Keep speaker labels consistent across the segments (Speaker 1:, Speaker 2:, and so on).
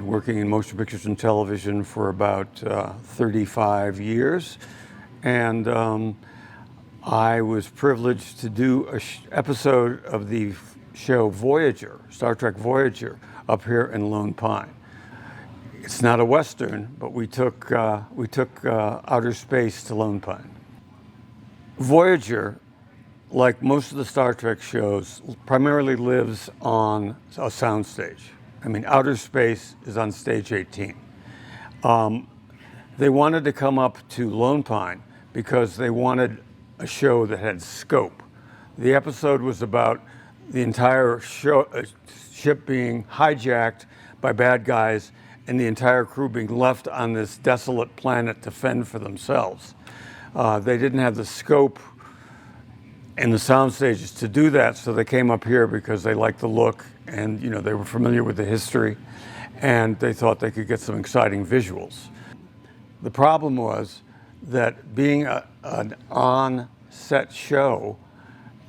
Speaker 1: been working in motion pictures and television for about 35 years. And I was privileged to do an episode of the show Voyager, Star Trek Voyager, up here in Lone Pine. It's not a Western, but we took outer space to Lone Pine. Voyager, like most of the Star Trek shows, primarily lives on a soundstage. I mean, outer space is on stage 18. They wanted to come up to Lone Pine because they wanted a show that had scope. The episode was about the entire ship being hijacked by bad guys and the entire crew being left on this desolate planet to fend for themselves. They didn't have the scope in the sound stages to do that, so they came up here because they liked the look and they were familiar with the history and they thought they could get some exciting visuals. The problem was that being an on-set show,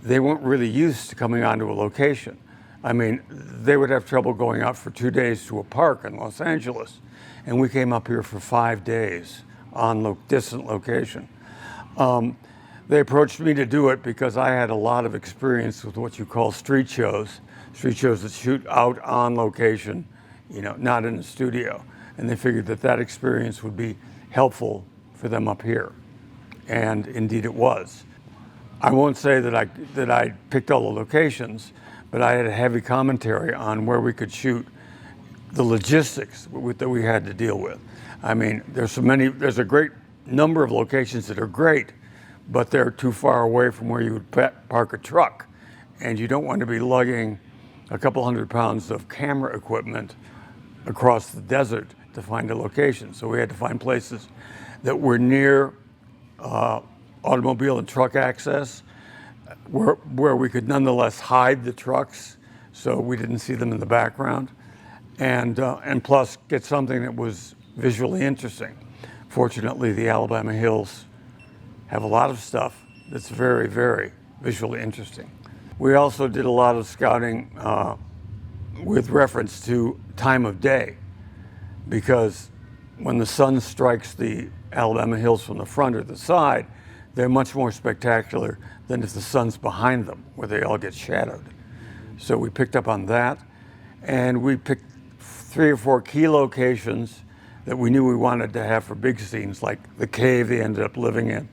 Speaker 1: they weren't really used to coming onto a location. I mean, they would have trouble going out for 2 days to a park in Los Angeles, and we came up here for 5 days on distant location. They approached me to do it because I had a lot of experience with what you call street shows that shoot out on location, not in a studio. And they figured that experience would be helpful for them up here. And indeed it was. I won't say that I picked all the locations, but I had a heavy commentary on where we could shoot, the logistics that we had to deal with. I mean, there's a great number of locations that are great, but they're too far away from where you would park a truck. And you don't want to be lugging a couple hundred pounds of camera equipment across the desert to find a location. So we had to find places that were near automobile and truck access, where we could nonetheless hide the trucks so we didn't see them in the background, and plus get something that was visually interesting. Fortunately, the Alabama Hills have a lot of stuff that's very, very visually interesting. We also did a lot of scouting with reference to time of day, because when the sun strikes the Alabama Hills from the front or the side, they're much more spectacular than if the sun's behind them, where they all get shadowed. So we picked up on that, and we picked 3 or 4 key locations that we knew we wanted to have for big scenes, like the cave they ended up living in,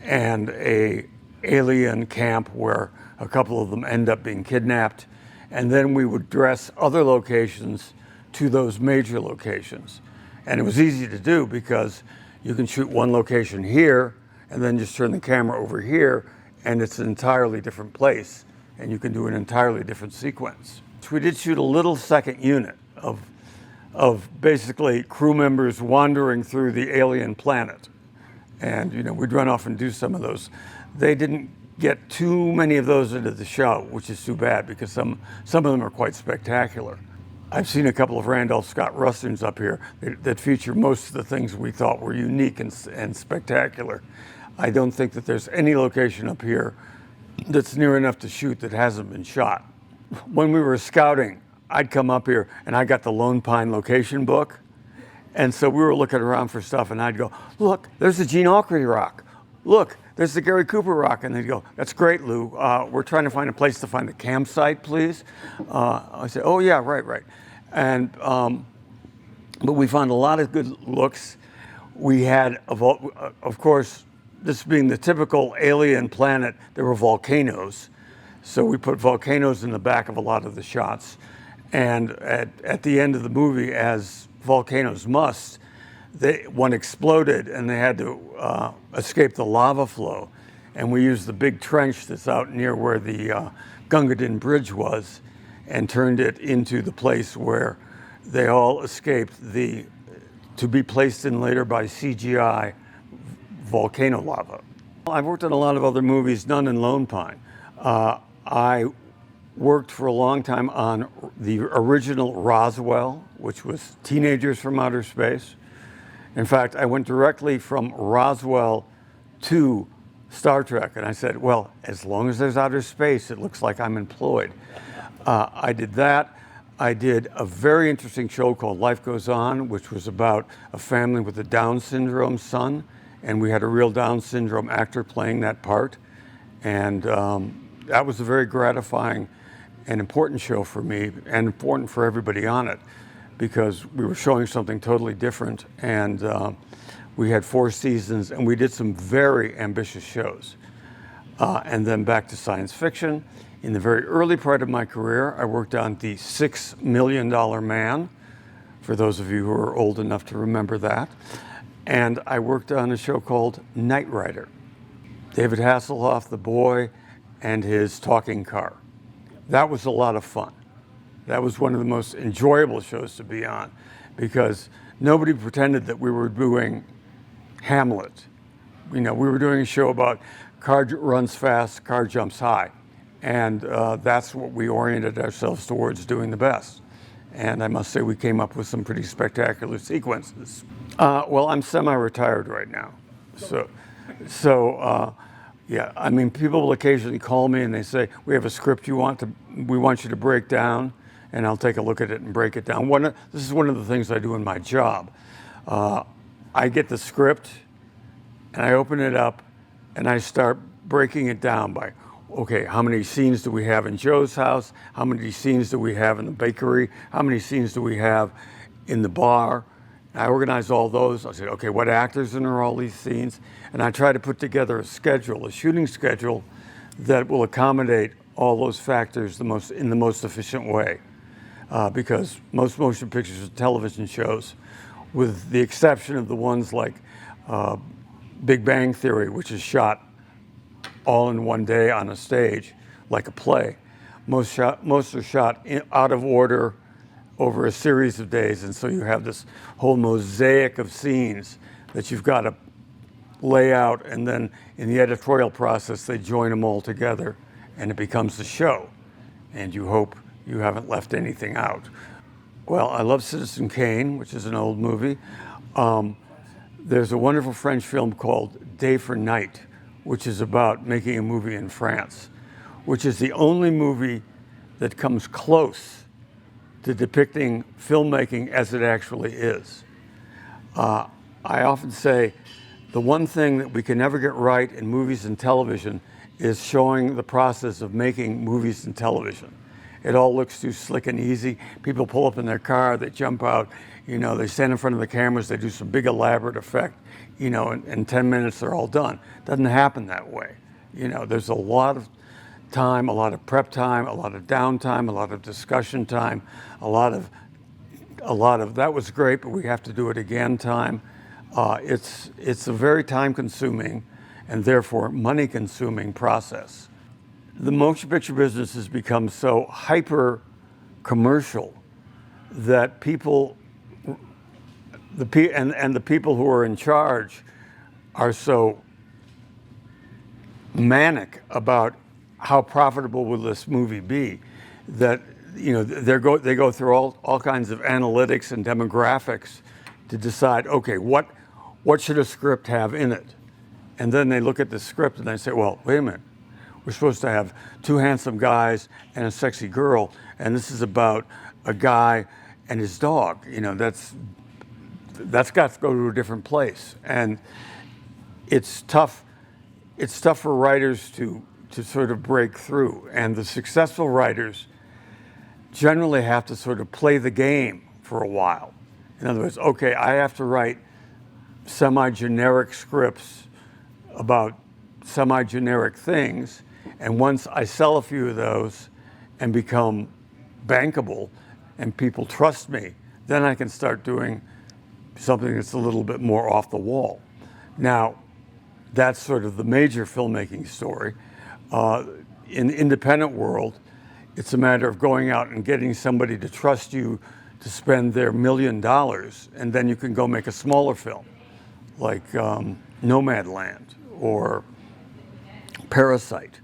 Speaker 1: and a alien camp where a couple of them end up being kidnapped. And then we would dress other locations to those major locations. And it was easy to do because you can shoot one location here and then just turn the camera over here and it's an entirely different place and you can do an entirely different sequence. So we did shoot a little second unit of basically crew members wandering through the alien planet. And we'd run off and do some of those. They didn't get too many of those into the show, which is too bad because some of them are quite spectacular. I've seen a couple of Randolph Scott Westerns up here that feature most of the things we thought were unique and spectacular. I don't think that there's any location up here that's near enough to shoot that hasn't been shot. When we were scouting, I'd come up here and I got the Lone Pine location book. And so we were looking around for stuff and I'd go, look, there's the Gene Autry rock. Look, there's the Gary Cooper rock. And they'd go, that's great, Lou. We're trying to find a place to find the campsite, please. I said, oh yeah, right. And, but we found a lot of good looks. We had, of course, this being the typical alien planet, there were volcanoes. So we put volcanoes in the back of a lot of the shots. And at the end of the movie, as volcanoes must, one exploded and they had to escape the lava flow. And we used the big trench that's out near where the Gunga Din Bridge was and turned it into the place where they all escaped to be placed in later by CGI volcano lava. I've worked on a lot of other movies, none in Lone Pine. I worked for a long time on the original Roswell, which was Teenagers from Outer Space. In fact, I went directly from Roswell to Star Trek, and I said, well, as long as there's outer space, it looks like I'm employed. I did that. I did a very interesting show called Life Goes On, which was about a family with a Down syndrome son, and we had a real Down syndrome actor playing that part. And that was a very gratifying and important show for me, and important for everybody on it, because we were showing something totally different. And we had 4 seasons, and we did some very ambitious shows. And then back to science fiction. In the very early part of my career, I worked on The $6 Million Man, for those of you who are old enough to remember that. And I worked on a show called Knight Rider. David Hasselhoff, the boy, and his talking car. That was a lot of fun. That was one of the most enjoyable shows to be on, because nobody pretended that we were doing Hamlet. We were doing a show about car runs fast, car jumps high. And that's what we oriented ourselves towards doing the best. And I must say we came up with some pretty spectacular sequences. Well, I'm semi-retired right now. Yeah, I mean, people will occasionally call me and they say, we have a script we want you to break down, and I'll take a look at it and break it down. This is one of the things I do in my job. I get the script and I open it up and I start breaking it down by, okay, how many scenes do we have in Joe's house? How many scenes do we have in the bakery? How many scenes do we have in the bar? I organize all those. I say, okay, what actors are in all these scenes? And I try to put together a shooting schedule that will accommodate all those factors in the most efficient way. Because most motion pictures are television shows, with the exception of the ones like Big Bang Theory, which is shot all in one day on a stage, like a play. Most are shot out of order over a series of days, and so you have this whole mosaic of scenes that you've got to lay out, and then in the editorial process, they join them all together, and it becomes the show, and you hope you haven't left anything out. Well, I love Citizen Kane, which is an old movie. There's a wonderful French film called Day for Night, which is about making a movie in France, which is the only movie that comes close to depicting filmmaking as it actually is. I often say the one thing that we can never get right in movies and television is showing the process of making movies and television. It all looks too slick and easy. People pull up in their car, they jump out, they stand in front of the cameras, they do some big elaborate effect, in 10 minutes they're all done. Doesn't happen that way. There's a lot of time, a lot of prep time, a lot of downtime, a lot of discussion time, a lot of that was great, but we have to do it again time. It's a very time-consuming and therefore money-consuming process. The motion picture business has become so hyper-commercial that the people who are in charge are so manic about how profitable will this movie be that they go through all kinds of analytics and demographics to decide, okay, what should a script have in it? And then they look at the script and they say, well, wait a minute, we're supposed to have 2 handsome guys and a sexy girl, and this is about a guy and his dog. That's got to go to a different place. And it's tough for writers to sort of break through. And the successful writers generally have to sort of play the game for a while. In other words, okay, I have to write semi-generic scripts about semi-generic things, and once I sell a few of those and become bankable and people trust me, then I can start doing something that's a little bit more off the wall. Now, that's sort of the major filmmaking story. In the independent world, it's a matter of going out and getting somebody to trust you to spend their $1 million, and then you can go make a smaller film, like Nomadland or Parasite,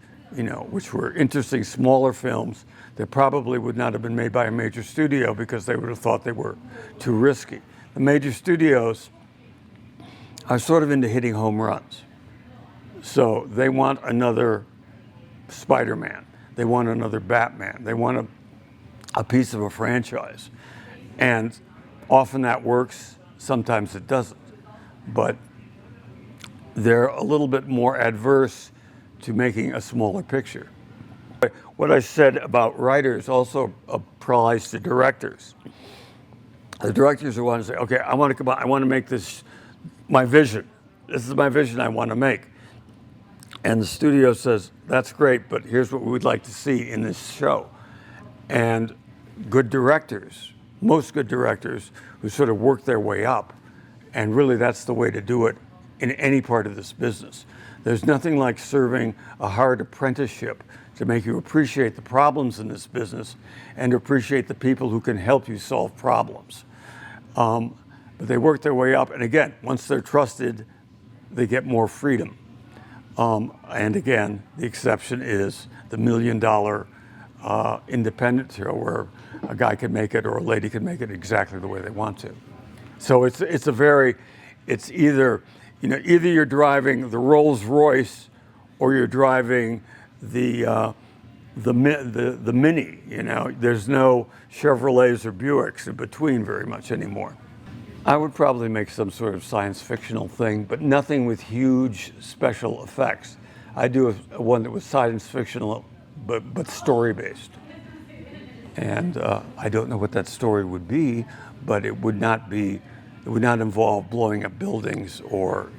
Speaker 1: which were interesting smaller films that probably would not have been made by a major studio because they would have thought they were too risky. The major studios are sort of into hitting home runs. So they want another Spider-Man. They want another Batman. They want a piece of a franchise. And often that works, sometimes it doesn't. But they're a little bit more adverse to making a smaller picture. What I said about writers also applies to directors. The directors are want to say, okay, I want to make this my vision. This is my vision I want to make. And the studio says, that's great, but here's what we'd like to see in this show. And good directors, most good directors who sort of work their way up, and really that's the way to do it in any part of this business. There's nothing like serving a hard apprenticeship to make you appreciate the problems in this business and to appreciate the people who can help you solve problems. But they work their way up, and again, once they're trusted, they get more freedom. And again, the exception is the $1 million independent show where a guy can make it or a lady can make it exactly the way they want to. So it's either you're driving the Rolls Royce or you're driving the Mini. There's no Chevrolets or Buicks in between very much anymore. I would probably make some sort of science fictional thing, but nothing with huge special effects. I do one that was science fictional, but story based. And I don't know what that story would be, but it would not involve blowing up buildings or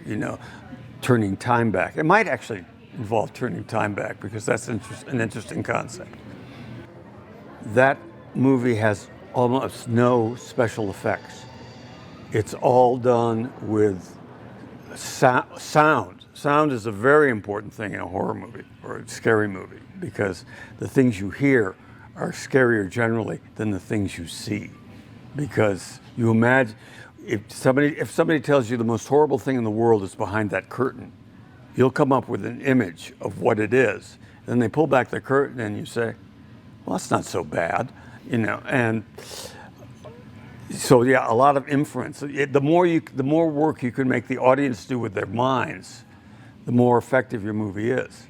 Speaker 1: turning time back. It might actually involve turning time back because that's an interesting concept. That movie has almost no special effects. It's all done with sound. Sound is a very important thing in a horror movie or a scary movie because the things you hear are scarier generally than the things you see. Because you imagine, if somebody tells you the most horrible thing in the world is behind that curtain, you'll come up with an image of what it is. Then they pull back the curtain and you say, well, that's not so bad, and so yeah, a lot of inference. The more work you can make the audience do with their minds, the more effective your movie is.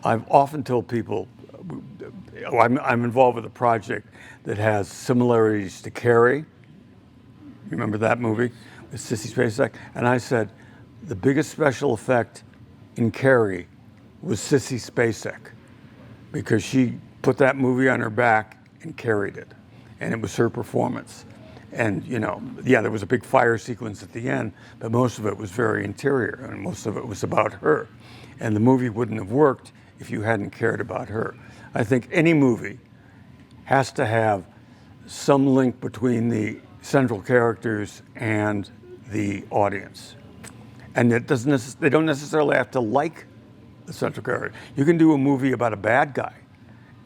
Speaker 1: I've often told people, I'm involved with a project that has similarities to Carrie. Remember that movie with Sissy Spacek? And I said, the biggest special effect in Carrie was Sissy Spacek because she put that movie on her back and carried it. And it was her performance. And, there was a big fire sequence at the end, but most of it was very interior, and most of it was about her. And the movie wouldn't have worked if you hadn't cared about her. I think any movie has to have some link between the central characters and the audience. And they don't necessarily have to like the central character. You can do a movie about a bad guy,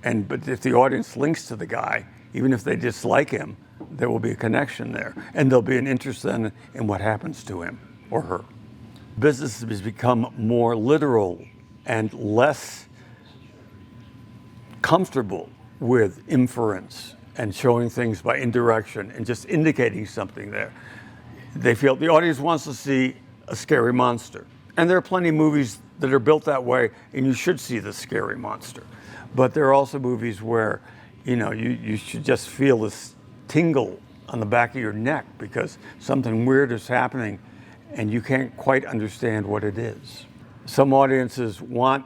Speaker 1: but if the audience links to the guy, even if they dislike him, there will be a connection there, and there'll be an interest then in what happens to him or her. Business has become more literal and less comfortable with inference and showing things by indirection and just indicating something there. They feel the audience wants to see a scary monster. And there are plenty of movies that are built that way, and you should see the scary monster. But there are also movies where, you should just feel this tingle on the back of your neck because something weird is happening and you can't quite understand what it is. Some audiences want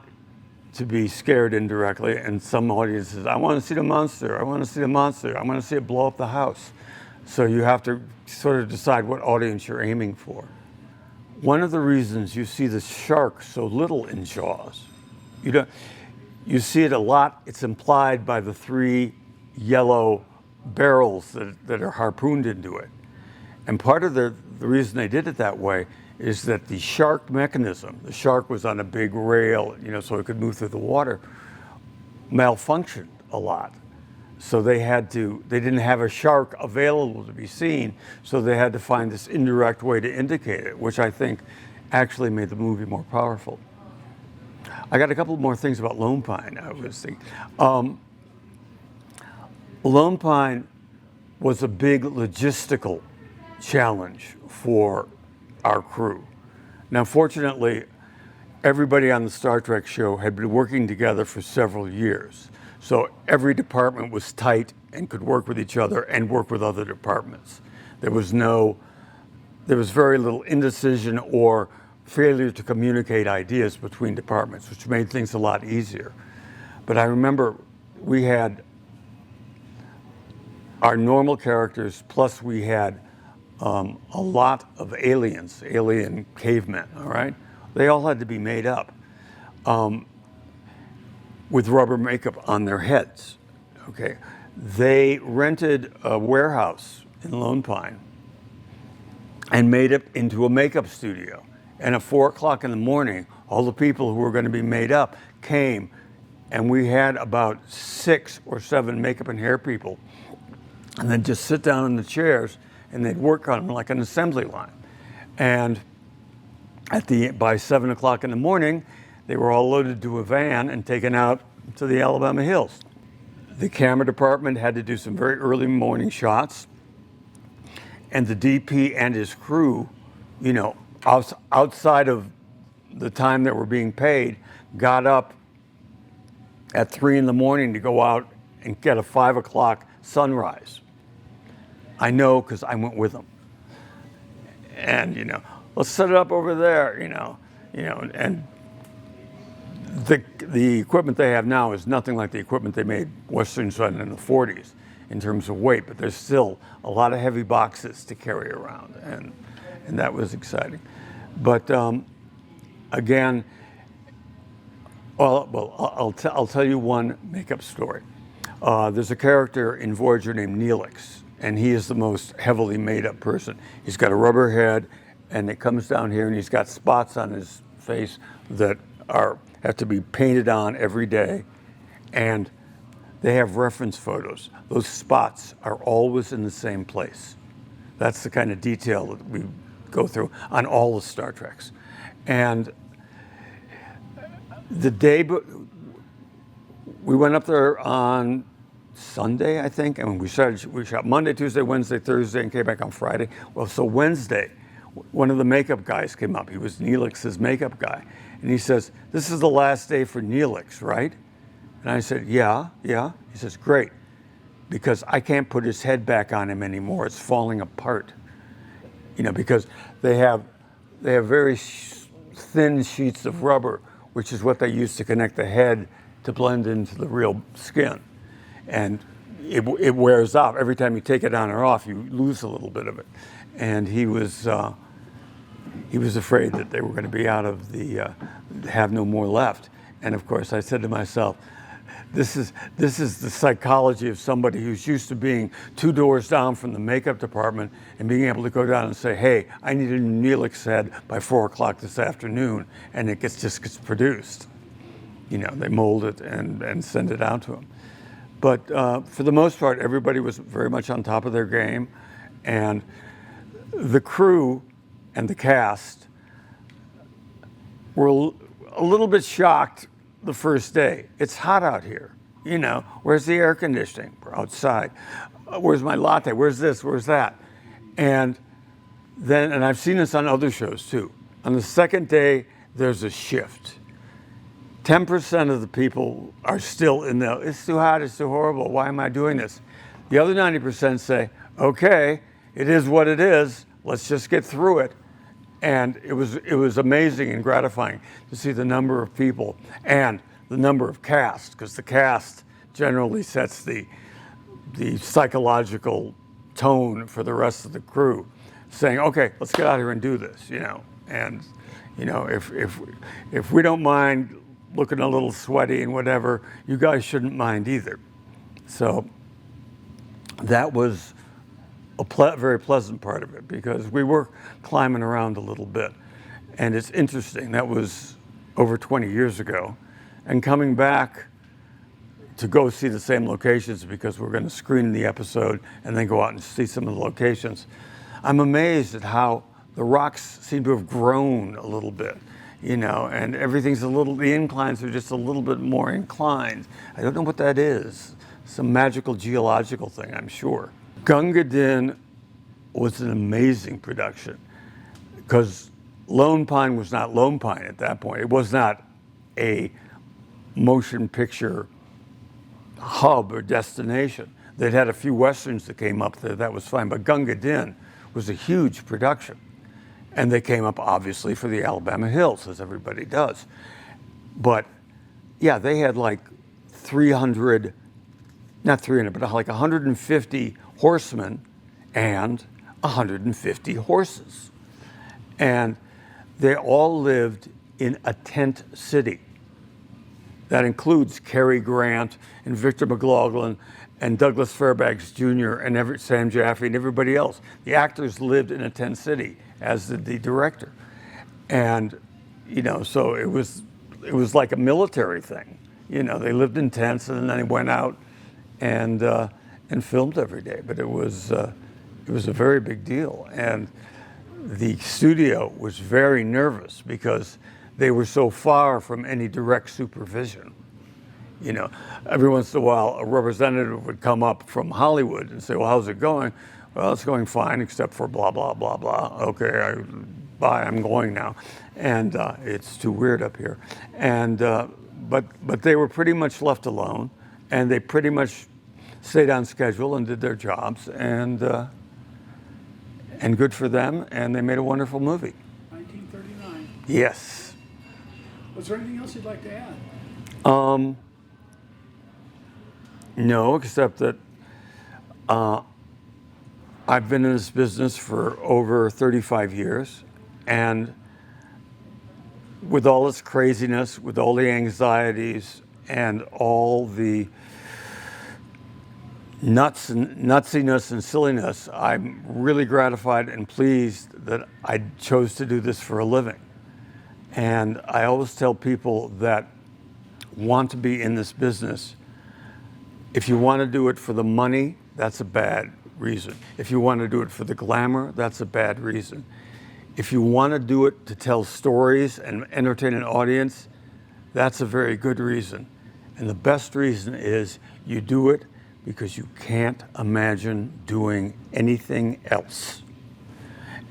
Speaker 1: to be scared indirectly, and some audiences, I want to see the monster, I want to see the monster, I want to see it blow up the house. So you have to sort of decide what audience you're aiming for. One of the reasons you see the shark so little in Jaws, you see it a lot, it's implied by the 3 yellow barrels that are harpooned into it. And part of the reason they did it that way is that the shark mechanism, the shark was on a big rail, so it could move through the water, malfunctioned a lot. So they didn't have a shark available to be seen, so they had to find this indirect way to indicate it, which I think actually made the movie more powerful. I got a couple more things about Lone Pine I was thinking. Lone Pine was a big logistical challenge for our crew. Now, fortunately, everybody on the Star Trek show had been working together for several years. So every department was tight and could work with each other and work with other departments. There was very little indecision or failure to communicate ideas between departments, which made things a lot easier. But I remember we had our normal characters, plus we had a lot of alien cavemen, all right? They all had to be made up with rubber makeup on their heads, okay? They rented a warehouse in Lone Pine and made it into a makeup studio. And at 4 o'clock in the morning, all the people who were going to be made up came, and we had about 6 or 7 makeup and hair people, and then just sit down in the chairs, and they'd work on them like an assembly line. And by 7 o'clock in the morning, they were all loaded to a van and taken out to the Alabama hills. The camera department had to do some very early morning shots, and the DP and his crew, you know, outside of the time that were being paid, got up at 3 in the morning to go out and get a 5 o'clock sunrise. I know because I went with them. And, you know, let's set it up over there, you know, and the equipment they have now is nothing like the equipment they made Western-Tron in the 40s in terms of weight, but there's still a lot of heavy boxes to carry around, and that was exciting. But again, I'll tell you one makeup story. There's a character in Voyager named Neelix, and he is the most heavily made up person. He's got a rubber head, and it comes down here, and he's got spots on his face that have to be painted on every day, and they have reference photos. Those spots are always in the same place. That's the kind of detail that we go through on all the Star Treks. And the day we went up there on Sunday, I think, and we shot Monday, Tuesday, Wednesday, Thursday, and came back on Friday. Well, so Wednesday, one of the makeup guys came up. He was Neelix's makeup guy. And he says, "This is the last day for Neelix, right?" And I said, yeah. He says, "Great, because I can't put his head back on him anymore. It's falling apart." You know, because they have very thin sheets of rubber, which is what they use to connect the head to blend into the real skin. And it wears off. Every time you take it on or off, you lose a little bit of it. And he was afraid that they were going to be out of have no more left. And of course, I said to myself, this is the psychology of somebody who's used to being 2 doors down from the makeup department and being able to go down and say, "Hey, I need a Neelix head by 4 o'clock this afternoon," and it just gets produced. You know, they mold it and send it out to them. But for the most part, everybody was very much on top of their game, and the crew and the cast were a little bit shocked the first day. It's hot out here. You know, where's the air conditioning? We're outside. Where's my latte? Where's this? Where's that? And I've seen this on other shows too. On the second day, there's a shift. 10% of the people are still in it's too hot, it's too horrible, why am I doing this? The other 90% say, okay, it is what it is, let's just get through it. And it was amazing and gratifying to see the number of people and the number of cast, because the cast generally sets the psychological tone for the rest of the crew, saying, okay, let's get out here and do this, you know. And, you know, if we don't mind looking a little sweaty and whatever, you guys shouldn't mind either. So that was a very pleasant part of it, because we were climbing around a little bit. And it's interesting, that was over 20 years ago. And coming back to go see the same locations, because we're going to screen the episode and then go out and see some of the locations, I'm amazed at how the rocks seem to have grown a little bit, you know, and everything's the inclines are just a little bit more inclined. I don't know what that is. Some magical geological thing, I'm sure. Gunga Din was an amazing production, because Lone Pine was not Lone Pine at that point. It was not a motion picture hub or destination. They'd had a few westerns that came up there, that was fine, but Gunga Din was a huge production. And they came up obviously for the Alabama Hills, as everybody does. But yeah, they had like 300, not 300, but like 150 horsemen and 150 horses. And they all lived in a tent city. That includes Cary Grant and Victor McLaughlin and Douglas Fairbanks Jr. and Sam Jaffe and everybody else. The actors lived in a tent city, as did the director. And, you know, so it was like a military thing. You know, they lived in tents and then they went out and filmed every day. But it was a very big deal. And the studio was very nervous because they were so far from any direct supervision. You know, every once in a while, a representative would come up from Hollywood and say, well, how's it going? Well, it's going fine, except for blah, blah, blah, blah. Okay, bye, I'm going now. And it's too weird up here. And, but they were pretty much left alone, and they pretty much stayed on schedule and did their jobs, and good for them, and they made a wonderful movie.
Speaker 2: 1939.
Speaker 1: Yes.
Speaker 2: Was there anything else you'd like to add?
Speaker 1: No, except that I've been in this business for over 35 years, and with all its craziness, with all the anxieties, and all the nutsiness and silliness, I'm really gratified and pleased that I chose to do this for a living. And I always tell people that want to be in this business, if you want to do it for the money, that's a bad reason. If you want to do it for the glamour, that's a bad reason. If you want to do it to tell stories and entertain an audience, that's a very good reason. And the best reason is you do it because you can't imagine doing anything else.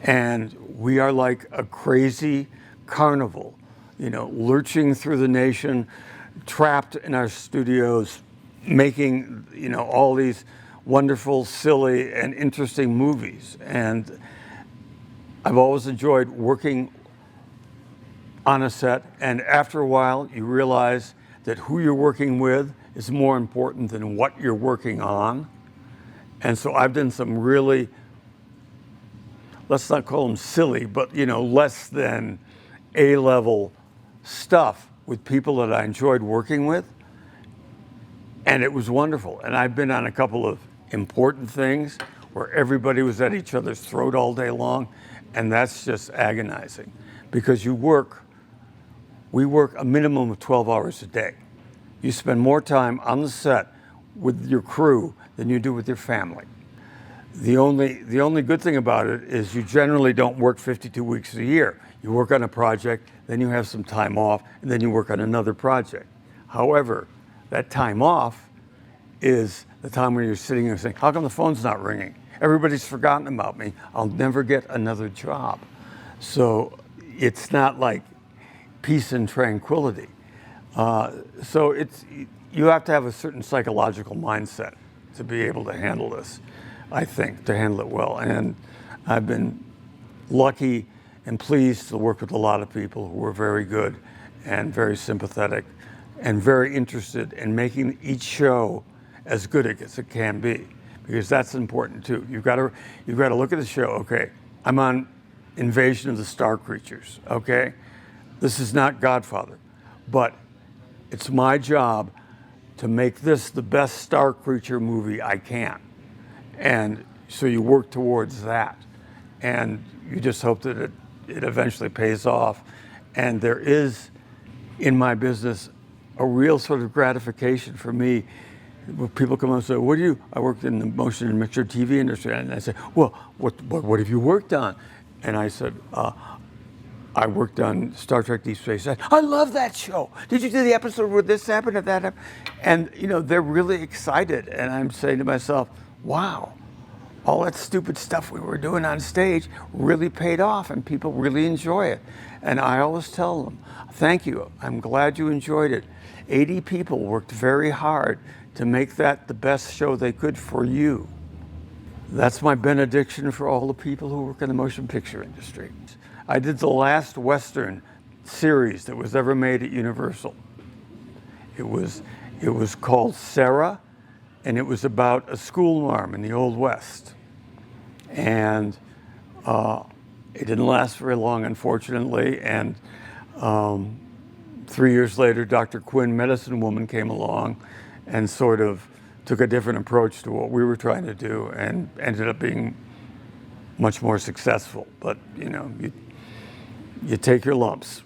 Speaker 1: And we are like a crazy carnival, you know, lurching through the nation, trapped in our studios, making, you know, all these wonderful, silly, and interesting movies. And I've always enjoyed working on a set, and after a while, you realize that who you're working with is more important than what you're working on. And so I've done some really, let's not call them silly, but, you know, less than A-level stuff with people that I enjoyed working with. And it was wonderful. And I've been on a couple of important things where everybody was at each other's throat all day long. And that's just agonizing because we work a minimum of 12 hours a day. You spend more time on the set with your crew than you do with your family. The only good thing about it is you generally don't work 52 weeks a year. You work on a project, then you have some time off, and then you work on another project. However, that time off is the time when you're sitting there saying, how come the phone's not ringing? Everybody's forgotten about me. I'll never get another job. So it's not like peace and tranquility. So you have to have a certain psychological mindset to be able to handle this, I think, to handle it well. And I've been lucky and pleased to work with a lot of people who were very good and very sympathetic and very interested in making each show as good as it can be, because that's important too. You've got to look at the show. Okay, I'm on Invasion of the Star Creatures. Okay, this is not Godfather, but it's my job to make this the best Star Creature movie I can, and so you work towards that, and you just hope that it eventually pays off. And there is, in my business, a real sort of gratification for me when people come up and say, what do you, I worked in the motion and picture TV industry, and I say, well, what have you worked on? And I said, I worked on Star Trek Deep Space Nine. I love that show. Did you do the episode where this happened or that happened? And, you know, they're really excited. And I'm saying to myself, wow, all that stupid stuff we were doing on stage really paid off and people really enjoy it. And I always tell them, thank you. I'm glad you enjoyed it. 80 people worked very hard to make that the best show they could for you. That's my benediction for all the people who work in the motion picture industry. I did the last Western series that was ever made at Universal. It was called Sarah, and it was about a schoolmarm in the Old West. And it didn't last very long, unfortunately. And 3 years later, Dr. Quinn, Medicine Woman, came along and sort of took a different approach to what we were trying to do and ended up being much more successful. But, you know, you take your lumps.